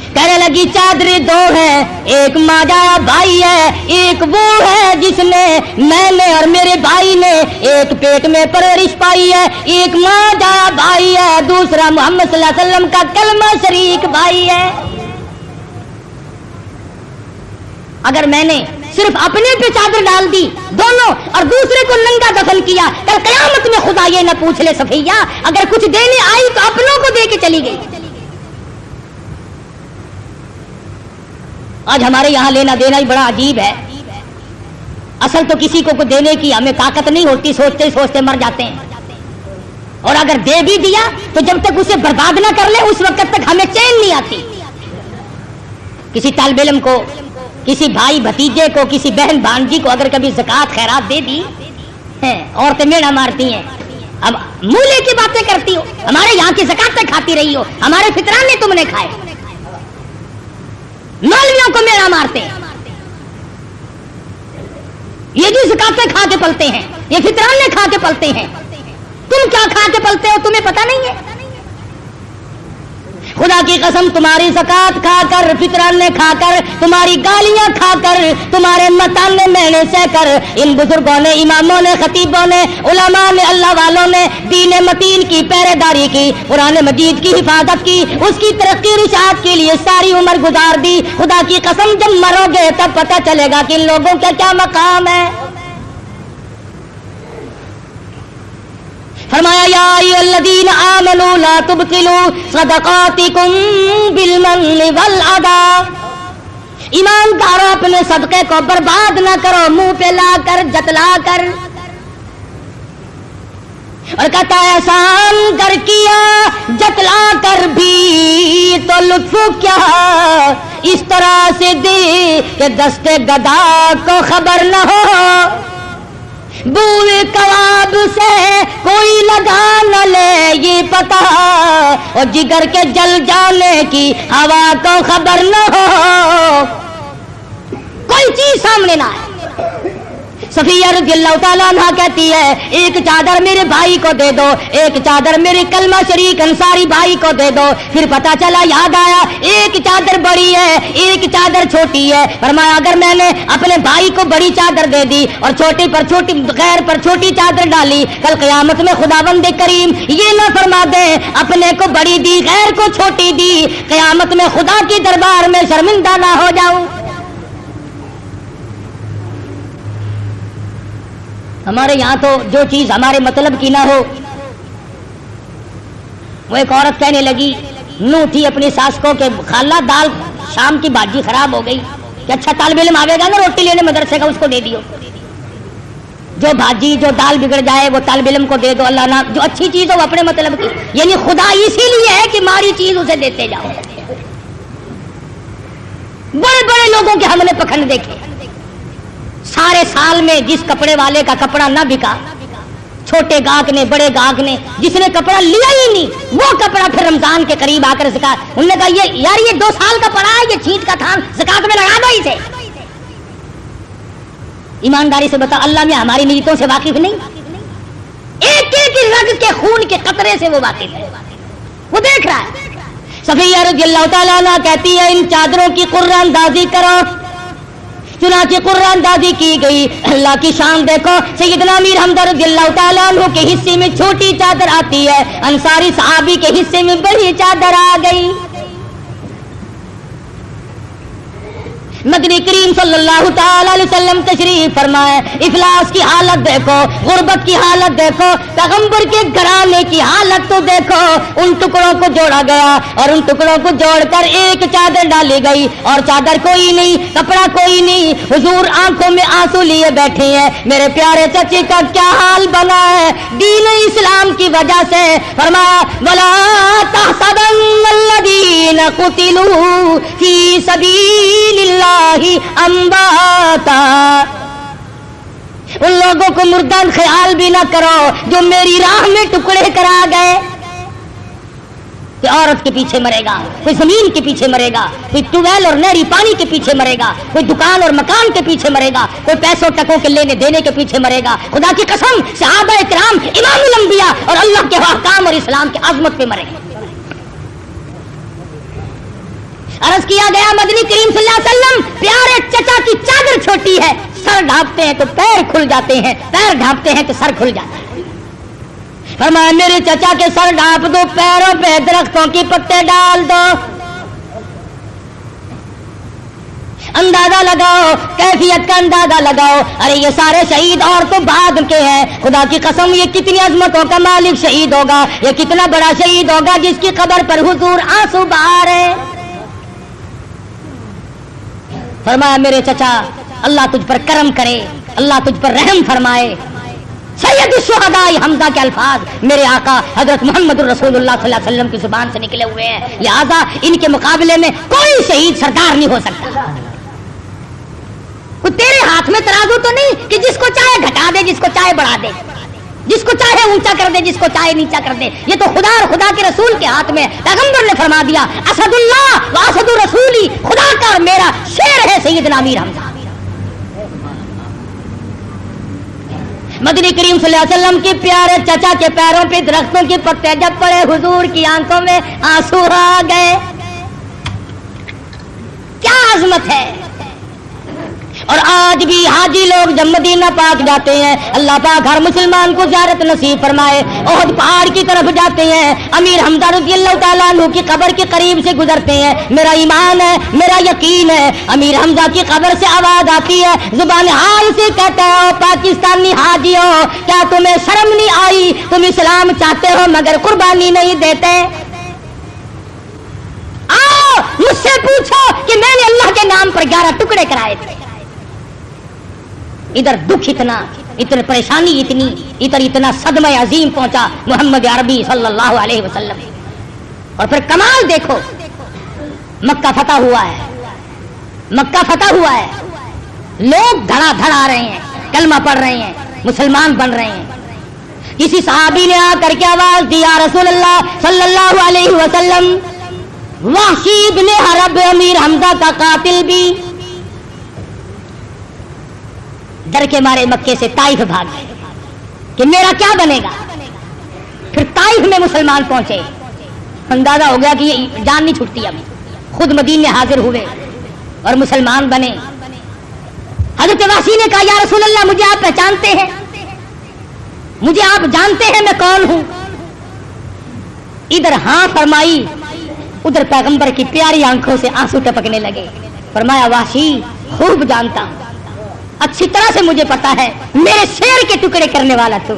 कहने लगी चादरें दो हैं, एक माजा भाई है, एक वो है जिसने मैंने और मेरे भाई ने एक पेट में परवरिश पाई है, एक माजा भाई है, दूसरा मोहम्मद सल्लल्लाहु अलैहि वसल्लम का कलमा शरीक भाई है। अगर मैंने सिर्फ अपने पे चादर डाल दी दोनों और दूसरे को नंगा दफन किया, कल कयामत में खुदा ये न पूछ ले सफिया अगर कुछ देने आई तो अपनों को दे के चली गई। आज हमारे यहां लेना देना ही बड़ा अजीब है। असल तो किसी को देने की हमें ताकत नहीं होती, सोचते ही सोचते मर जाते हैं, और अगर दे भी दिया तो जब तक उसे बर्बाद ना कर ले उस वक्त तक हमें चैन नहीं आती। किसी तालिब इल्म को, किसी भाई भतीजे को, किसी बहन भांजी को अगर कभी ज़कात खैरात दे दी, औरतें मेढ़ा मारती हैं, अब मूले की बातें करती हो, हमारे यहाँ की ज़कातें खाती रही हो, हमारे फितराने तुमने खाए, मौलवियों को मेढ़ा मारते हैं, ये जो ज़कातें खा के पलते हैं, ये फितराने खा के पलते हैं, तुम क्या खा के पलते हो तुम्हें पता नहीं है। खुदा की कसम तुम्हारी ज़कात खाकर, फितराने खाकर, तुम्हारी गालियां खाकर, तुम्हारे मताने मैंने सहकर, इन बुजुर्गों ने, इमामों ने, खतीबों ने, उलमा ने, अल्लाह वालों ने दीन मतीन की पहरेदारी की, कुरान मजीद की हिफाजत की, उसकी तरक्की रिशात के लिए सारी उम्र गुजार दी। खुदा की कसम जब मरोगे तब पता चलेगा कि इन लोगों का क्या मकाम है। फरमाया या अय्युहल्लज़ीना आमनू ला तुबतिलू सदक़ातिकुम बिलमन्नि वल अदा, ईमानदारों अपने सदक़े को बर्बाद ना करो मुंह पे लाकर, जतला कर। और कहता है एहसान कर किया जतला कर भी तो लुत्फ क्या, इस तरह से दे कि दस्ते गदा को खबर न हो, बूए कबाब से कोई लगा न ले ये पता, और जिगर के जल जाने की हवा को खबर न हो, कोई चीज सामने ना आए। सफिया रज़ियल्लाहु ताला अन्हा कहती है एक चादर मेरे भाई को दे दो, एक चादर मेरे कलमा शरीक अंसारी भाई को दे दो। फिर पता चला, याद आया एक चादर बड़ी है एक चादर छोटी है। फरमाया अगर मैंने अपने भाई को बड़ी चादर दे दी और छोटी पर छोटी, गैर पर छोटी चादर डाली, कल क़यामत में खुदावंद करीम ये ना फरमा दे अपने को बड़ी दी गैर को छोटी दी, क़यामत में खुदा के दरबार में शर्मिंदा ना हो जाऊं। हमारे यहाँ तो जो चीज हमारे मतलब की ना हो, वो एक औरत कहने लगी, नूह थी अपनी सास को कि खाला दाल शाम की भाजी खराब हो गई, कि अच्छा तालिब इल्म आवेगा ना रोटी लेने मदरसे का, उसको दे दियो। जो भाजी जो दाल बिगड़ जाए वो तालिब इल्म को दे दो, अल्लाह ना जो अच्छी चीज हो वो अपने मतलब की, यानी खुदा इसीलिए है कि मारी चीज उसे देते जाओ। बड़े बड़े लोगों के हमने पखंड देखे, सारे साल में जिस कपड़े वाले का कपड़ा ना बिका, छोटे गाहक ने बड़े गाहक ने जिसने कपड़ा लिया ही नहीं, वो कपड़ा फिर रमजान के करीब आकर ज़कात, उन्होंने कहा ये यार ये 2 साल का पड़ा है, ये छींट का थान ज़कात में लगा दो इसे। ईमानदारी से बता, अल्लाह में हमारी नीयतों से वाकिफ नहीं, एक एक रग के खून के कतरे से वो वाकिफ है, वो देख रहा है। सफिया रज़ियल्लाहु ताला अन्हा कहती है इन चादरों की कुर्रानंदाजी करो, चुनाचे कुर्रानंदाजी की गई। अल्लाह की शान देखो, सैयदना अमीर हमजा रज़ियल्लाहु ताला अन्हु के हिस्से में छोटी चादर आती है, अंसारी सहाबी के हिस्से में बड़ी चादर आ गई। नबी करीम सल्लल्लाहु ताला अलैहि वसल्लम तशरीफ फरमाए, इफलास की हालत देखो, गुर्बत की हालत देखो, पैगंबर के घराने की हालत तो देखो। उन टुकड़ों को जोड़ा गया और उन टुकड़ों को जोड़कर एक चादर डाली गई, और चादर कोई नहीं, कपड़ा कोई नहीं। हुजूर आंखों में आंसू लिए बैठे हैं, मेरे प्यारे चचे का क्या हाल बना है दीन इस्लाम की वजह से। फरमाया वला तहसबन्नल्लज़ीना कुतिलू फी सबीलिल्लाह अम्बाता, उन लोगों को मुर्दा ख्याल भी ना करो जो मेरी राह में टुकड़े करा गए। कोई औरत के पीछे मरेगा, कोई जमीन के पीछे मरेगा, कोई ट्यूबवेल और नहरी पानी के पीछे मरेगा, कोई दुकान और मकान के पीछे मरेगा, कोई पैसों टकों के लेने देने के पीछे मरेगा। खुदा की कसम सहाबा इकराम इमामुल अंबिया और अल्लाह के अहकाम और इस्लाम की अजमत पे मरेगा। अर्ज किया गया मदनी करीम सल्लल्लाहु अलैहि वसल्लम प्यारे चचा की चादर छोटी है, सर ढांपते हैं तो पैर खुल जाते हैं, पैर ढांपते हैं तो सर खुल जाता है। फरमाया मेरे चचा के सर ढांप दो, पैरों पे दरख्तों की पत्ते डाल दो। अंदाजा लगाओ, कैफियत का अंदाजा लगाओ। अरे ये सारे शहीद और तो बाद के हैं, खुदा की कसम ये कितनी अजमतों का मालिक शहीद होगा, ये कितना बड़ा शहीद होगा जिसकी कब्र पर हुजूर आंसू बहा रहे। फरमाया मेरे चचा अल्लाह तुझ पर करम करे, अल्लाह तुझ पर रहम फरमाए। सैयदुश शुहदा हमजा के अल्फाज मेरे आका हजरत मोहम्मद रसूलुल्लाह सल्लल्लाहु अलैहि वसल्लम की जुबान से निकले हुए हैं, लिहाजा इनके मुकाबले में कोई शहीद सरदार नहीं हो सकता। वो तेरे हाथ में तराजू तो नहीं कि जिसको चाहे घटा दे, जिसको चाहे बढ़ा दे, जिसको चाहे ऊंचा कर दे, जिसको चाहे नीचा कर दे। ये तो खुदा और खुदा के रसूल के हाथ में। पैगंबर ने फरमा दिया असदुल्लाह व असदु रसूली, खुदा का और मेरा शेर है सैयदना अमीर हमजा। मदनी करीम सल्लल्लाहु अलैहि वसल्लम के प्यारे चचा के पैरों पे दरख्तों के पत्ते जब पड़े, हुजूर की आंखों में आंसू आ गए। क्या अजमत है। और आज भी हाजी लोग जब मदीना पाक जाते हैं, अल्लाह पाक हर मुसलमान को ज़ियारत नसीब फरमाए, ओहद पहाड़ की तरफ जाते हैं, अमीर हमजा रज़ियल्लाहु ताला अन्हु की कब्र के करीब से गुजरते हैं। मेरा ईमान है, मेरा यकीन है, अमीर हमजा की कब्र से आवाज आती है, जुबान हाल से कहते हो पाकिस्तानी हाजियों, क्या तुम्हें शर्म नहीं आई? तुम इस्लाम चाहते हो मगर कुर्बानी नहीं देते। आओ मुझसे पूछो कि मैंने अल्लाह के नाम पर 11 टुकड़े कराए थे। इधर दुख इतना, इतनी परेशानी इतनी, इधर इतना सदमा अजीम पहुंचा मोहम्मद अरबी सल्लल्लाहु अलैहि वसल्लम। और फिर कमाल देखो, मक्का फतह हुआ है, मक्का फतह हुआ है, लोग धड़ाधड़ आ रहे हैं, कलमा पढ़ रहे हैं, मुसलमान बन रहे हैं। किसी सहाबी ने आकर के आवाज दी या रसूलल्लाह सल्लल्लाहु अलैहि वसल्लम, वहशी इब्ने हरब अमीर हमजा का कातिल भी। डर के मारे मक्के से ताइफ भाग गए कि मेरा क्या बनेगा। फिर ताइफ में मुसलमान पहुंचे, अंदाजा हो गया कि ये जान नहीं छूटती। अब खुद मदीने हाजिर हुए और मुसलमान बने। हजरत वासी ने कहा या रसूल अल्लाह मुझे आप पहचानते हैं, मुझे आप जानते हैं मैं कौन हूं? इधर हां फरमाई, उधर पैगंबर की प्यारी आंखों से आंसू टपकने लगे। फरमाया वासी खूब जानता हूं, अच्छी तरह से मुझे पता है, मेरे शेर के टुकड़े करने वाला तू।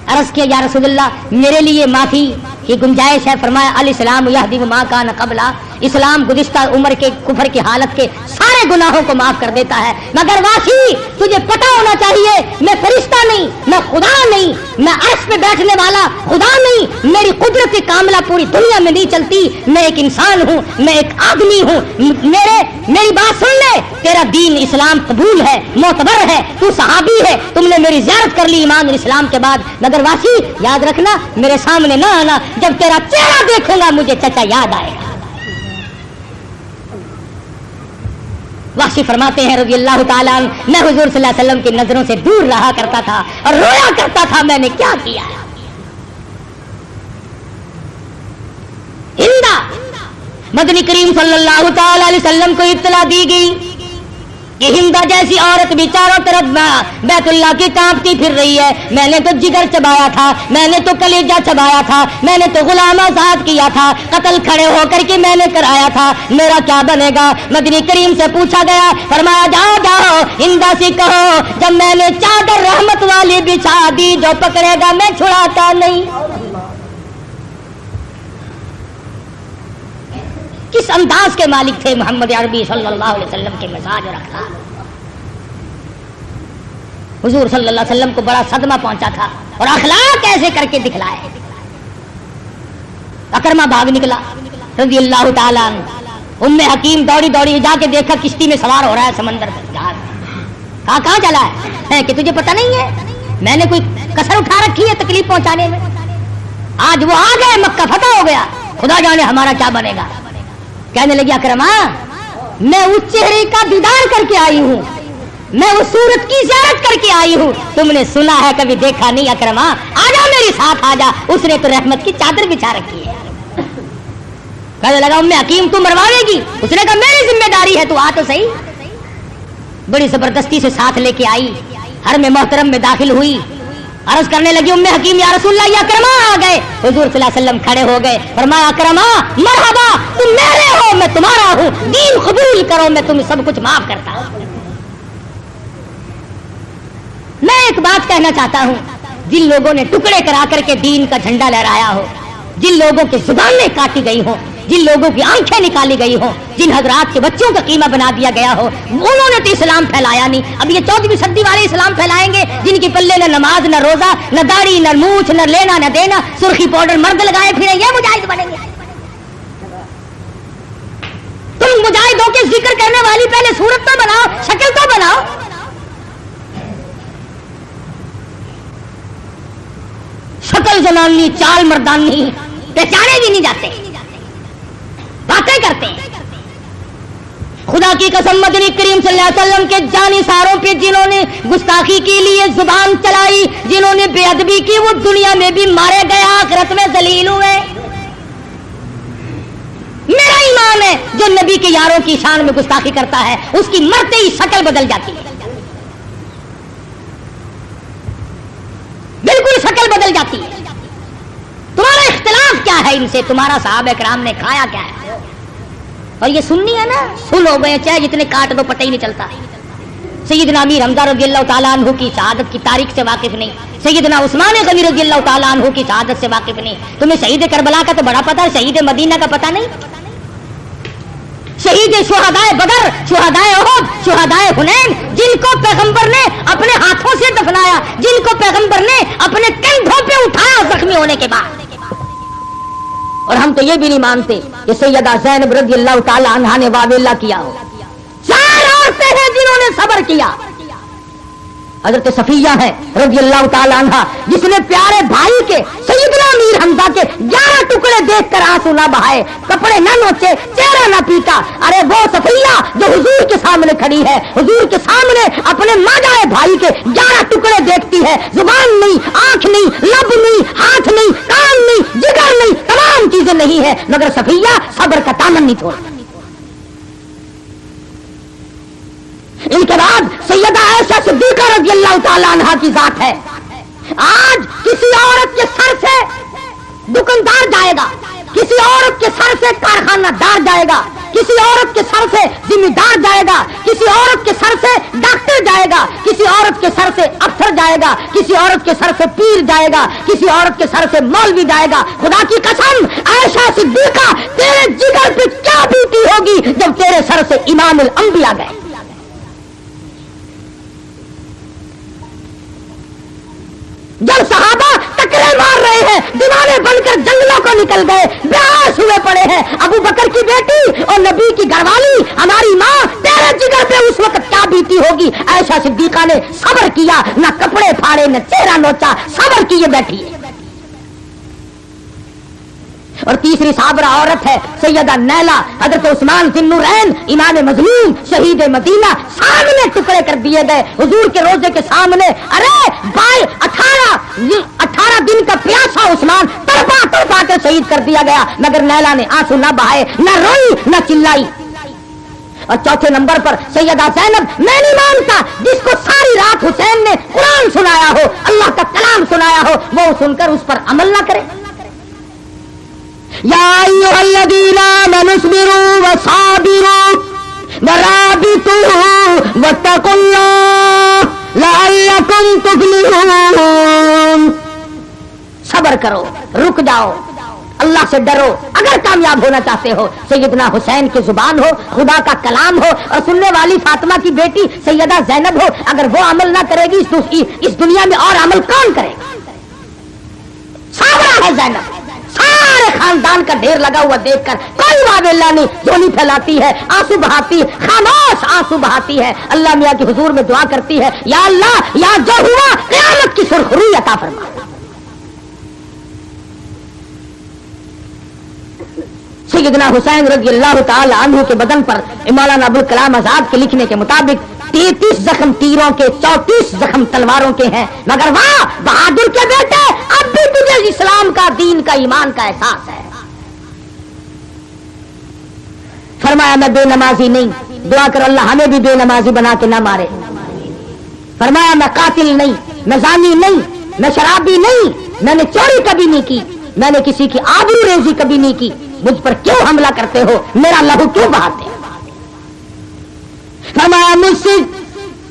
अर्ज किया या रसूलल्लाह मेरे लिए माफी की गुंजाइश है। फरमाया अल इस्लाम यहदी मा कान क़ब्ला, इस्लाम गुज़िश्ता उम्र के कुफर की हालत के सारे गुनाहों को माफ कर देता है। मगर वासी तुझे पता होना चाहिए, मैं फरिश्ता नहीं, मैं खुदा नहीं, मैं अर्श पे बैठने वाला खुदा नहीं, मेरी कुदरत कामला पूरी दुनिया में नहीं चलती। मैं एक इंसान हूँ, मैं एक आदमी हूँ। मेरी बात सुन ले, तेरा दीन इस्लाम कबूल है, मोतबर है, तू सहाबी है, तुमने मेरी ज़ियारत कर ली ईमान और इस्लाम के बाद। मगर वासी याद रखना, मेरे सामने ना आना, जब तेरा चेहरा देखूंगा मुझे चचा याद आएगा। वासी फरमाते हैं रज़ी अल्लाह ताला अन्हु, मैं हुजूर सल्लल्लाहु अलैहि वसल्लम की नजरों से दूर रहा करता था और रोया करता था, मैंने क्या किया। हिंदा मदनी करीम सल्लल्लाहु ताला अलैहि वसल्लम को इत्तला दी गई कि हिंदा जैसी औरत भी चारों तरफ बैतुल्लाह की कांपती फिर रही है। मैंने तो जिगर चबाया था, मैंने तो कलेजा चबाया था, मैंने तो गुलाम आजाद किया था, कत्ल खड़े होकर के मैंने कराया था, मेरा क्या बनेगा। मदनी करीम से पूछा गया, फरमाया जाओ जाओ हिंदा से कहो, जब मैंने चादर रहमत वाली बिछा दी, जो पकड़ेगा मैं छुड़ाता नहीं। किस अंदाज के मालिक थे मोहम्मद अरबी सल्लल्लाहु अलैहि वसल्लम के मिजाज और अखलाक। हुजूर सल्लल्लाहु अलैहि वसल्लम को बड़ा सदमा पहुंचा था और अखलाक ऐसे करके दिखलाए। अकरमा भाग निकला रज़ी अल्लाह ताला अन्हु। उम्मे हकीम दौड़ी दौड़ी जाके देखा किश्ती में सवार हो रहा है समंदर में। कहाँ चला है कि तुझे पता नहीं है, मैंने कोई कसर उठा रखी है तकलीफ पहुंचाने में। आज वो आ गए, मक्का फतह हो गया, खुदा जाने हमारा क्या बनेगा। कहने लगी अकरमा, मैं उस चेहरे का दीदार करके आई हूँ, मैं उस सूरत की ज़ियारत करके आई हूँ, तुमने सुना है कभी देखा नहीं। अकरमा आजा मेरे साथ आजा, उसने तो रहमत की चादर बिछा रखी है। कहने लगा उम्मे हकीम तू मरवाएगी, उसने कहा मेरी जिम्मेदारी है, तू आ तो सही। बड़ी जबरदस्ती से साथ लेके आई, हर में मोहतरम में दाखिल हुई, अर्ज करने लगी उम्मे हकीम या रसूलल्लाह या अकरमा आ गए। हुजूर सल्लल्लाहु अलैहि वसल्लम खड़े हो गए, फरमाया अकरमा मरहबा, तुम मेरे हो मैं तुम्हारा हूँ, दीन कबूल करो, मैं तुम्हें सब कुछ माफ करता हूँ। मैं एक बात कहना चाहता हूँ, जिन लोगों ने टुकड़े करा करके दीन का झंडा लहराया हो, जिन लोगों की जुबानें काटी गई हो, जिन लोगों की आंखें निकाली गई हो, जिन हजरात के बच्चों का कीमा बना दिया गया हो, उन्होंने तो इस्लाम फैलाया नहीं। अब ये 14वीं सदी वाले इस्लाम फैलाएंगे, जिनकी पल्ले न नमाज न रोजा न दाढ़ी न मूछ न लेना न देना, सुर्खी पाउडर मर्द लगाए फिरे, ये मुजाहिद बनेंगे। तुम मुजाहिदों के जिक्र करने वाली पहले सूरत तो बनाओ, शक्ल तो बनाओ। शक्ल जनानी चाल मर्दानी पहचाने भी नहीं जाते, बातें करते हैं। खुदा की कसम मदनी करीम सल्लल्लाहु अलैहि वसल्लम के जानी सारों पे जिन्होंने गुस्ताखी के लिए जुबान चलाई, जिन्होंने बेअदबी की, वो दुनिया में भी मारे गए, आखिरत में जलील हुए। मेरा ईमान है जो नबी के यारों की शान में गुस्ताखी करता है, उसकी मरते ही शक्ल बदल जाती है, बिल्कुल शक्ल बदल जाती है। तुम्हारा इख्तिलाफ क्या है इनसे, तुम्हारा सहाबा किराम ने खाया क्या है। और ये सुन्नी है ना, सुन हो गए, चाहे जितने काट दो पता ही नहीं चलता। सैयदना अमीर हमजा रज़ियल्लाहु ताला अन्हु की शहादत की तारीख से वाकिफ नहीं, सैयदना उस्मान गनी रज़ियल्लाहु ताला अन्हु की शहादत से वाकिफ नहीं। तुम्हें शहीद करबला का तो बड़ा पता है, शहीद मदीना का पता नहीं। शहीद शुहदाए बदर, शुहदाए उहद, शुहदाए हुनैन, जिनको पैगंबर ने अपने हाथों से दफनाया, जिनको पैगंबर ने अपने कंधों पे उठाया जख्मी होने के बाद। और हम तो ये भी नहीं मानते कि सैयदा ज़ैनब रज़ियल्लाहु ताला अन्हा ने वावेला किया हो। 4 औरतें हैं जिन्होंने सब्र किया। हजरत सफिया है रज़ियल्लाहु ताला अन्हा, जिसने प्यारे भाई के सैयदना अमीर हमजा के 11 टुकड़े देखकर आंसू ना बहाए, कपड़े ना नोचे, चेहरा ना पीटा। अरे वो सफिया जो हुजूर के सामने खड़ी है, हुजूर के सामने अपने माजाए भाई के 11 टुकड़े देखती है, जुबान नहीं, आंख नहीं, लब नहीं, हाथ नहीं, कान नहीं, जिगर नहीं, तमाम चीजें नहीं है, मगर सफिया सब्र का दामन नहीं छोड़ती। इनके बाद सैयदा आयशा सिद्दीका रज़ियल्लाहु ताला अन्हा की जात है। आज किसी औरत के सर से दुकानदार जाएगा, किसी औरत के सर से कारखानादार जाएगा, किसी औरत के सर से जिम्मेदार जाएगा, किसी औरत के सर से डॉक्टर जाएगा, किसी औरत के सर से अफसर जाएगा, किसी औरत के सर से पीर जाएगा, किसी औरत के सर से मौलवी जाएगा। खुदा की कसम आयशा सिद्दीका, तेरे जिगर पे क्या बीती होगी जब तेरे सर से इमामुल अंबिया गए। जब सहाबा टकरे मार रहे हैं, दीवाने बनकर जंगलों को निकल गए, बेहोश हुए पड़े हैं, अबू बकर की बेटी और नबी की घरवाली हमारी माँ, तेरे जिगर पे उस वक्त क्या बीती होगी। आयशा सिद्दीका ने सब्र किया, न कपड़े फाड़े न चेहरा नोचा, सब्र किए बैठी है। और तीसरी साबरा औरत है सैयदा नैला, हजरत उस्मान ज़िन्नुरैन, इमाम मज़लूम, शहीद मदीना, सामने टुकड़े कर दिए गए हुजूर के रोजे के सामने। अरे भाई 18 दिन का प्यासा उस्मान तड़पा तड़पा कर शहीद कर दिया गया, मगर नैला ने आंसू न बहाए, न रोई न चिल्लाई। और चौथे नंबर पर सैयदा ज़ैनब, मैं नहीं मानता जिसको सारी रात हुसैन ने कुरान सुनाया हो, अल्लाह का कलाम सुनाया हो, वो सुनकर उस पर अमल ना करे। या अय्युहल्लज़ीना आमनू इस्बिरू वसाबिरू वराबितू वत्तकुल्लाह लअल्लकुम तुफ्लिहून। सब्र करो, रुक जाओ, अल्लाह से डरो अगर कामयाब होना चाहते हो। सैयदना हुसैन की जुबान हो, खुदा का कलाम हो, और सुनने वाली फातिमा की बेटी सैयदा ज़ैनब हो, अगर वो अमल ना करेगी इस दुनिया में और अमल कौन करेगा। साबरा है ज़ैनब, सारे खानदान का ढेर लगा हुआ देखकर कोई वावेल्ला नहीं, झोली फैलाती है, आंसू बहाती, खामोश आंसू बहाती है, अल्लाह मियां के हुजूर में दुआ करती है, या अल्लाह या जो हुआ क़यामत की सुरखरुई अता फरमा। सैयदना हुसैन रज़ियल्लाहु ताला अन्हु के बदन पर मौलाना अबुल कलाम आजाद के लिखने के मुताबिक 33 जख्म तीरों के, 34 जख्म तलवारों के हैं, मगर वाह बहादुर के बेटे, अब भी तुझे इस्लाम का, दीन का, ईमान का एहसास है। फरमाया मैं बेनमाजी नहीं, दुआ कर अल्लाह हमें भी बेनमाजी बना के ना मारे। फरमाया मैं कातिल नहीं, मैं जानी नहीं, मैं शराबी नहीं, मैंने चोरी कभी नहीं की, मैंने किसी की आबरू रेजी कभी नहीं की, मुझ पर क्यों हमला करते हो, मेरा लहू क्यों बहाते हो। फरमाया मुझसे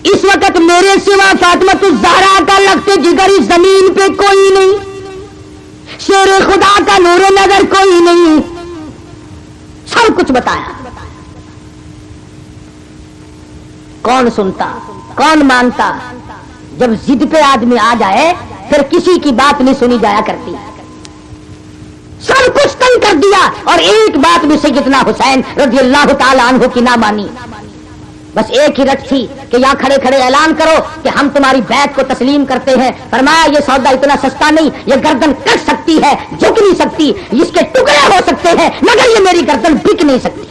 इस वक्त मेरे सिवा फातिमा ज़हरा का लगते जिगर इस जमीन पे कोई नहीं, शेर खुदा का नूर नजर कोई नहीं। सब कुछ बताया, कौन सुनता, कौन मानता। जब जिद पे आदमी आ जाए फिर किसी की बात नहीं सुनी जाया करती। सब कुछ तंग कर दिया और एक बात भी सैयदना हुसैन रज़ियल्लाहु ताला अन्हु की ना मानी। बस एक ही रट थी कि यहाँ खड़े खड़े ऐलान करो कि हम तुम्हारी बैत को तस्लीम करते हैं। फरमाया ये सौदा इतना सस्ता नहीं, ये गर्दन कट सकती है, झुक नहीं सकती, इसके टुकड़े हो सकते हैं, मगर ये मेरी गर्दन बिक नहीं सकती।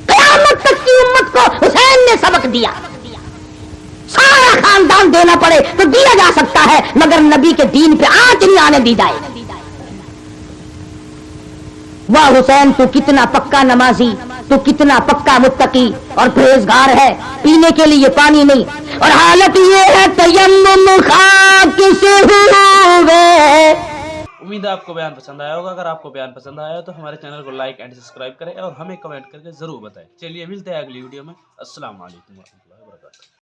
क़यामत तक की उम्मत को हुसैन ने सबक दिया। सारा खानदान देना पड़े तो दिया जा सकता है, मगर नबी के दीन पे आंच नहीं आने दी जाए। वाह हुसैन, तू कितना पक्का नमाजी, तू कितना पक्का मुत्तकी और परहेजगार है। पीने के लिए पानी नहीं, और हालत ये है तयम्मुम खाक से हुए। उम्मीद है आपको बयान पसंद आया होगा। अगर आपको बयान पसंद आया तो हमारे चैनल को लाइक एंड सब्सक्राइब करें और हमें कमेंट करके जरूर बताएं। चलिए मिलते हैं अगली वीडियो में। अस्सलाम वालेकुम।